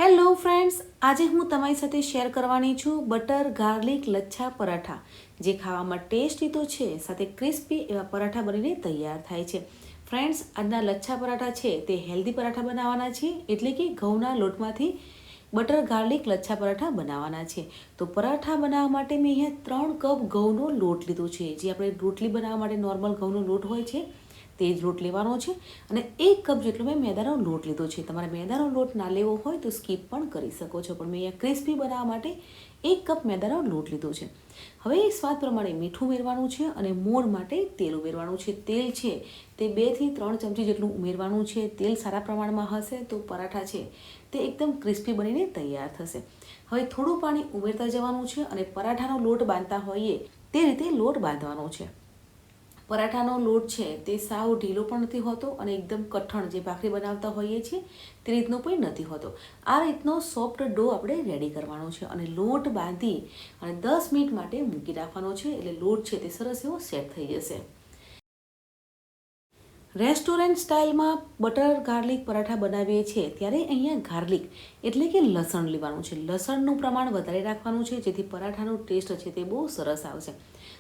Hello friends, આજે હું તમારી સાથે શેર કરવાની છું બટર ગાર્લિક લચ્છા પરાઠા, જે ખાવામાં ટેસ્ટી તો છે, સાથે ક્રિસ્પી એવા પરાઠા બનીને તૈયાર થાય છે. ફ્રેન્ડ્સ, આજના લચ્છા પરાઠા છે તે હેલ્ધી પરાઠા બનાવવાના છે, એટલે કે ઘઉંના લોટમાંથી બટર ગાર્લિક લચ્છા પરાઠા બનાવવાના છે. તો પરાઠા બનાવવા માટે મેં અહીંયા 3 કપ ઘઉંનો લોટ લીધો છે. જે આપણે રોટલી બનાવવા માટે નોર્મલ ઘઉંનો લોટ હોય છે તે જ લોટ લેવાનો છે, અને 1 કપ જેટલો મેં મેદાનો લોટ લીધો છે. તમારે મેદાનો લોટ ના લેવો હોય તો સ્કીપ પણ કરી શકો છો, પણ મેં અહીંયા ક્રિસ્પી બનાવવા માટે 1 કપ મેદાનો લોટ લીધો છે. હવે સ્વાદ પ્રમાણે મીઠું ઉમેરવાનું છે, અને મોણ માટે તેલ ઉમેરવાનું છે. તેલ છે તે 2 થી 3 ચમચી જેટલું ઉમેરવાનું છે. તેલ સારા પ્રમાણમાં હશે તો પરાઠા છે તે એકદમ ક્રિસ્પી બનીને તૈયાર થશે. હવે થોડું પાણી ઉમેરતા જવાનું છે, અને પરાઠાનો લોટ બાંધતા હોઈએ તે રીતે લોટ બાંધવાનો છે. પરાઠાનો લોટ છે તે સાવ ઢીલો પણ નથી હોતો, અને એકદમ કઠણ જે ભાખરી બનાવતા હોઈએ છીએ તે રીતનો પણ નથી હોતો. આ રીતનો સોફ્ટ ડો આપણે રેડી કરવાનો છે, અને લોટ બાંધી અને 10 મિનિટ માટે મૂકી રાખવાનો છે, એટલે લોટ છે તે સરસ એવો સેટ થઈ જશે. રેસ્ટોરન્ટ સ્ટાઇલમાં બટર ગાર્લિક પરાઠા બનાવીએ છીએ ત્યારે અહીંયા ગાર્લિક એટલે કે લસણ લેવાનું છે. લસણનું પ્રમાણ વધારે રાખવાનું છે, જેથી પરાઠાનો ટેસ્ટ છે તે બહુ સરસ આવશે.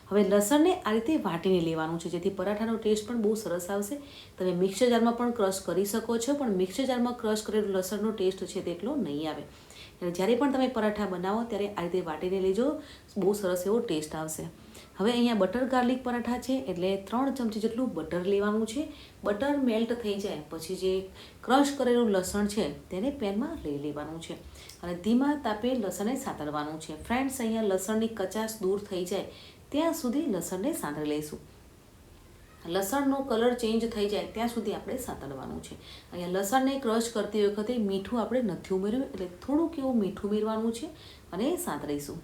હવે લસણને આ રીતે વાટીને લેવાનું છે, જેથી પરાઠાનો ટેસ્ટ પણ બહુ સરસ આવશે. તમે મિક્સર જારમાં પણ ક્રશ કરી શકો છો, પણ મિક્સર જારમાં ક્રશ કરેલું લસણનો ટેસ્ટ છે તેટલો નહીં આવે. જ્યારે પણ તમે પરાઠા બનાવો ત્યારે આ રીતે વાટીને લેજો, બહુ સરસ એવો ટેસ્ટ આવશે. હવે અહીંયા બટર ગાર્લિક પરાઠા છે એટલે 3 ચમચી જેટલું બટર લેવાનું છે. બટર મેલ્ટ થઈ જાય પછી જે ક્રશ કરેલું લસણ છે તેને પેનમાં લઈ લેવાનું છે, અને ધીમા તાપે લસણને સાતળવાનું છે. ફ્રેન્ડ્સ, અહીંયા લસણની કચાશ દૂર થઈ જાય ત્યાં સુધી લસણને સાંતળી લઈશું. લસણનો કલર ચેન્જ થઈ જાય ત્યાં સુધી આપણે સાતળવાનું છે. અહીંયા લસણને ક્રશ કરતી વખતે મીઠું આપણે નથી ઉમેર્યું, એટલે થોડુંક એવું મીઠું ઉમેરવાનું છે અને સાંતળીશું.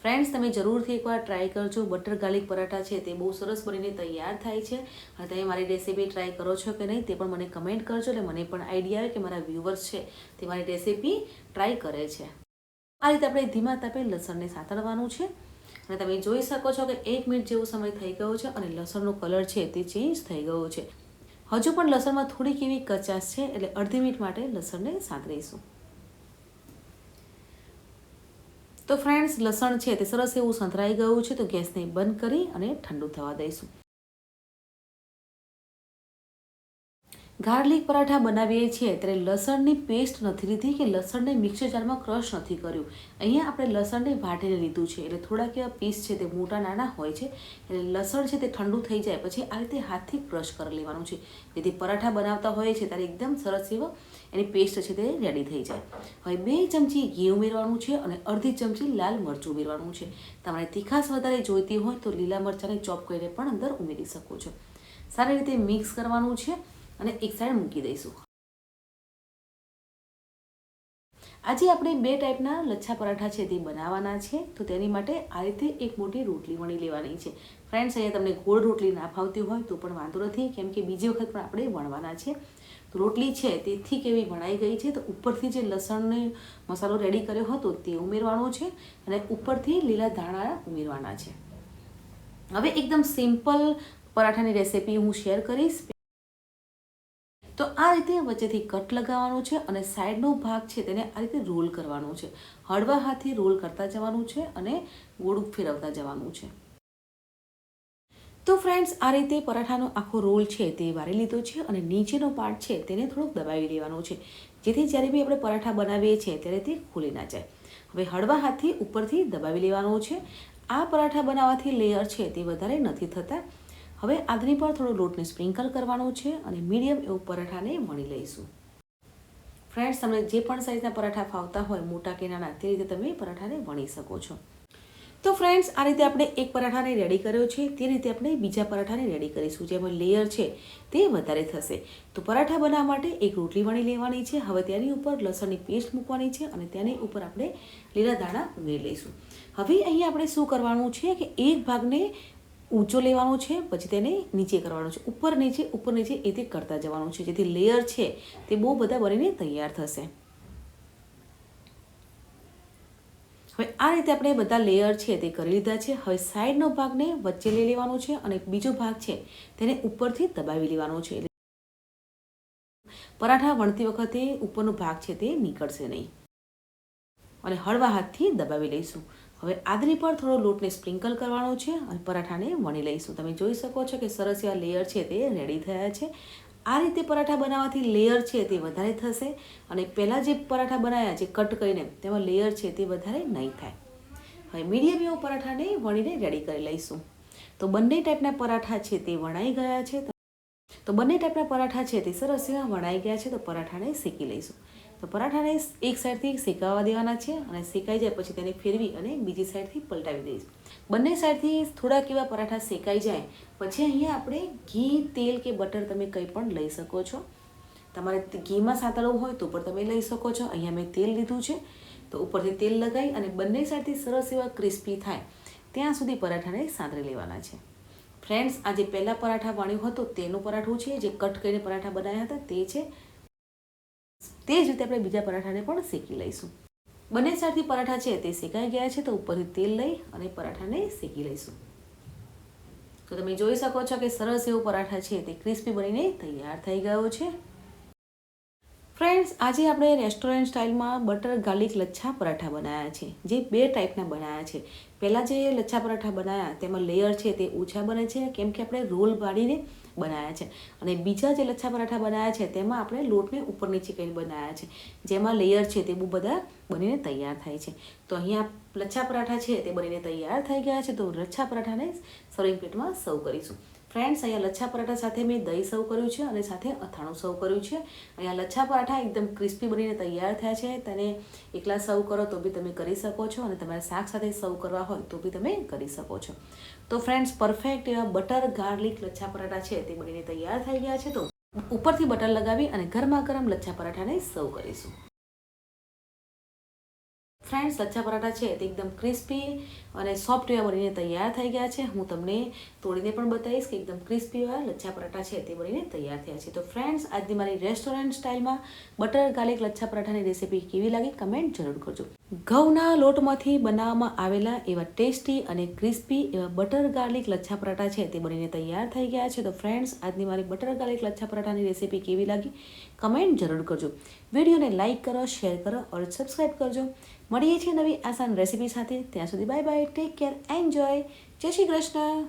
ફ્રેન્ડ્સ, તમે જરૂરથી એકવાર ટ્રાય કરજો. બટર ગાર્લિક પરાઠા છે તે બહુ સરસ બનીને તૈયાર થાય છે, અને તમે મારી રેસીપી ટ્રાય કરો છો કે નહીં તે પણ મને કમેન્ટ કરજો, એટલે મને પણ આઈડિયા આવે કે મારા વ્યુઅર્સ છે તે મારી રેસીપી ટ્રાય કરે છે. આ રીતે આપણે ધીમા તાપે લસણને સાતળવાનું છે, અને તમે જોઈ શકો છો કે 1 મિનિટ જેવો સમય થઈ ગયો છે, અને લસણનો કલર છે તે ચેન્જ થઈ ગયો છે. હજુ પણ લસણમાં થોડીક એવી કચાશ છે, એટલે અડધી મિનિટ માટે લસણને સાંતળીશું. તો ફ્રેન્ડ્સ, લસણ છે તે સરસ એવું સંતરાઈ ગયું છે, તો ગેસને બંધ કરી અને ઠંડુ થવા દઈશું. ગાર્લિક પરાઠા બનાવીએ છીએ ત્યારે લસણની પેસ્ટ નથી લીધી, કે લસણને મિક્સર જારમાં ક્રશ નથી કર્યું. અહીંયા આપણે લસણને વાટીને લીધું છે, એટલે થોડાક એવા પીસ છે તે મોટા નાના હોય છે, એટલે લસણ છે તે ઠંડુ થઈ જાય પછી આ રીતે હાથથી ક્રશ કરી લેવાનું છે, જેથી પરાઠા બનાવતા હોય છે ત્યારે એકદમ સરસ એવો એની પેસ્ટ છે તે રેડી થઈ જાય. હવે 2 ચમચી ઘી ઉમેરવાનું છે, અને અડધી ચમચી લાલ મરચું ઉમેરવાનું છે. તમારે તીખાશ વધારે જોઈતી હોય તો લીલા મરચાંને ચોપ કરીને પણ અંદર ઉમેરી શકો છો. સારી રીતે મિક્સ કરવાનું છે, અને એક સાઈડ મૂકી દઈશું. આજે આપણે 2 ટાઈપના લચ્છા પરાઠા છે તે બનાવવાના છે, તો તેની માટે આ રીતે એક મોટી રોટલી વણી લેવાની છે. ફ્રેન્ડ્સ, અહીંયા તમને ગોળ રોટલી ના ફાવતી હોય તો પણ વાંધો નથી, કેમ કે બીજી વખત પણ આપણે વણવાના છે. તો રોટલી છે તે થીક એવી વણાઈ ગઈ છે, તો ઉપરથી જે લસણનો મસાલો રેડી કર્યો હતો તે ઉમેરવાનો છે, અને ઉપરથી લીલા ધાણા ઉમેરવાના છે. હવે એકદમ સિમ્પલ પરાઠાની રેસીપી હું શેર કરીશ. તો આ રીતે વચ્ચેથી કટ લગાવવાનું છે, અને સાઈડનો ભાગ છે તેને આ રીતે રોલ કરવાનો છે. હળવા હાથથી રોલ કરતા જવાનું છે, અને ગોળ ફેરવતા જવાનું છે. તો ફ્રેન્ડ્સ, આ રીતે પરાઠાનો આખો રોલ છે તે વારી લીધો છે, અને નીચેનો પાર્ટ છે તેને થોડોક દબાવી લેવાનો છે, જેથી જ્યારે બી આપણે પરાઠા બનાવીએ છીએ ત્યારે તે ખુલી ના જાય. હવે હળવા હાથથી ઉપરથી દબાવી લેવાનો છે. આ પરાઠા બનાવવાથી લેયર છે તે વધારે નથી થતા. હવે આદરી પર થોડો લોટને સ્પ્રિંકલ કરવાનો છે, અને મીડિયમ એવું પરાઠાને વણી લઈશું. ફ્રેન્ડ્સ, તમને જે પણ સાઈઝના પરાઠા ફાવતા હોય, મોટા કે નાના, તે રીતે તમે પરાઠાને વણી શકો છો. તો ફ્રેન્ડ્સ, આ રીતે આપણે એક પરાઠાને રેડી કર્યો છે, તે રીતે આપણે બીજા પરાઠાને રેડી કરીશું, જેમાં લેયર છે તે વધારે થશે. તો પરાઠા બનાવવા માટે એક રોટલી વણી લેવાની છે. હવે તેની ઉપર લસણની પેસ્ટ મૂકવાની છે, અને તેની ઉપર આપણે લીલા ધાણા ઉમેરી લઈશું. હવે અહીંયા આપણે શું કરવાનું છે કે એક ભાગને ઊંચો લેવાનો છે, પછી તેને નીચે કરવાનો છે, ઉપર નીચે એ રીતે કરતા જવાનું છે, જેથી લેયર છે તે બહુ બધા બનીને તૈયાર થશે. હવે આ રીતે આપણે બધા લેયર છે તે કરી લીધા છે. હવે સાઈડનો ભાગને વચ્ચે લઈ લેવાનો છે, અને બીજો ભાગ છે તેને ઉપરથી દબાવી લેવાનો છે. પરાઠા વણતી વખતે ઉપરનો ભાગ છે તે નીકળશે નહીં અને હળવા હાથથી દબાવી લઈશું. હવે આદરી પર થોડો લોટને સ્પ્રિંકલ કરવાનો છે અને પરાઠાને વણી લઈશું. તમે જોઈ શકો છો કે સરસ એવા લેયર છે તે રેડી થયા છે. આ રીતે પરાઠા બનાવવાથી લેયર છે તે વધારે થશે અને પહેલાં જે પરાઠા બનાવ્યા જે કટ કરીને તેમાં લેયર છે તે વધારે નહીં થાય. હવે મીડિયમ એવો પરાઠાને વણીને રેડી કરી લઈશું. તો બંને ટાઈપના પરાઠા છે તે વણાઈ ગયા છે. તો બંને ટાઈપના પરાઠા છે તે સરસ એવા વણાઈ ગયા છે. તો પરાઠાને શેકી લઈશું. તો પરાઠાને એક સાઈડથી શેકાવા દેવાના છે અને શેકાઈ જાય પછી તેને ફેરવી અને બીજી સાઈડથી પલટાવી દઈશું. બંને સાઈડથી થોડાક એવા પરાઠા શેકાઈ જાય પછી અહીંયા આપણે ઘી, તેલ કે બટર તમે કંઈ પણ લઈ શકો છો. તમારે ઘીમાં સાતળવું હોય તો પણ તમે લઈ શકો છો. અહીંયા મેં તેલ લીધું છે તો ઉપરથી તેલ લગાવી અને બંને સાઈડથી સરસ એવા ક્રિસ્પી થાય ત્યાં સુધી પરાઠાને સાંતળી લેવાના છે. ફ્રેન્ડ્સ, આ જે પહેલાં પરાઠા વણ્યું હતું તેનું પરાઠું છે, જે કટ કરીને પરાઠા બનાવ્યા હતા તે છે. તે જ રીતે આપણે બીજા પરાઠાને પણ શેકી લઈશું. બંને સાઈડથી પરાઠા છે તે શેકાઈ ગયા છે તો ઉપરથી તેલ લઈ અને પરાઠાને શેકી લઈશું. તો તમે જોઈ શકો છો કે સરસ એવો પરાઠા છે તે ક્રિસ્પી બનીને તૈયાર થઈ ગયો છે. ફ્રેન્ડ્સ, આજે આપણે રેસ્ટોરન્ટ સ્ટાઇલમાં બટર ગાર્લિક લચ્છા પરાઠા બનાવ્યા છે, જે 2 ટાઈપના બનાવ્યા છે. પહેલાં જે લચ્છા પરાઠા બનાવ્યા તેમાં લેયર છે તે ઓછા બને છે કેમ કે આપણે રોલ પાડીને બનાવ્યા છે અને બીજા જે લચ્છા પરાઠા બનાવ્યા છે તેમાં આપણે લોટને ઉપર નીચે કરીને બનાવ્યા છે, જેમાં લેયર છે તે બહુ બધા બનીને તૈયાર થાય છે. તો અહીંયા લચ્છા પરાઠા છે તે બનીને તૈયાર થઈ ગયા છે. તો લચ્છા પરાઠાને સર્વિંગ પ્લેટમાં સર્વ કરીશું. ફ્રેન્ડ્સ, અહીંયા લચ્છા પરાઠા સાથે મેં દહીં સર્વ કર્યું છે અને સાથે અથાણું સર્વ કર્યું છે. અહીંયા લચ્છા પરાઠા એકદમ ક્રિસ્પી બનીને તૈયાર થયા છે. તેને એકલા સર્વ કરો તો બી તમે કરી શકો છો અને તમારે શાક સાથે સર્વ કરવા હોય તો બી તમે કરી શકો છો. તો ફ્રેન્ડ્સ, પરફેક્ટ એવા બટર ગાર્લિક લચ્છા પરાઠા છે તે બનીને તૈયાર થઈ ગયા છે. તો ઉપરથી બટર લગાવી અને ગરમા ગરમ લચ્છા પરાઠાને સર્વ કરીશું. ફ્રેન્ડ્સ, લચ્છા પરાઠા છે તે એકદમ ક્રિસ્પી અને સોફ્ટ એવા બનીને તૈયાર થઈ ગયા છે. હું તમને તોડીને પણ બતાવીશ કે એકદમ ક્રિસ્પી એવા લચ્છા પરાઠા છે તે બનીને તૈયાર થયા છે. તો ફ્રેન્ડ્સ, આજની મારી રેસ્ટોરન્ટ સ્ટાઇલમાં બટર ગાર્લિક લચ્છા પરાઠાની રેસીપી કેવી લાગી કમેન્ટ જરૂર કરજો. ઘઉંના લોટમાંથી બનાવવામાં આવેલા એવા ટેસ્ટી અને ક્રિસ્પી એવા બટર ગાર્લિક લચ્છા પરાઠા છે તે બનીને તૈયાર થઈ ગયા છે. તો ફ્રેન્ડ્સ, આજની મારી બટર ગાર્લિક લચ્છા પરાઠાની રેસીપી કેવી લાગી કમેન્ટ જરૂર કરજો. વિડીયોને લાઇક કરો, શેર કરો और સબસ્ક્રાઈબ કરજો. મળીએ છીએ નવી આસાન રેસીપી સાથે. ત્યાં સુધી bye bye, take care, enjoy. જય શ્રી કૃષ્ણ.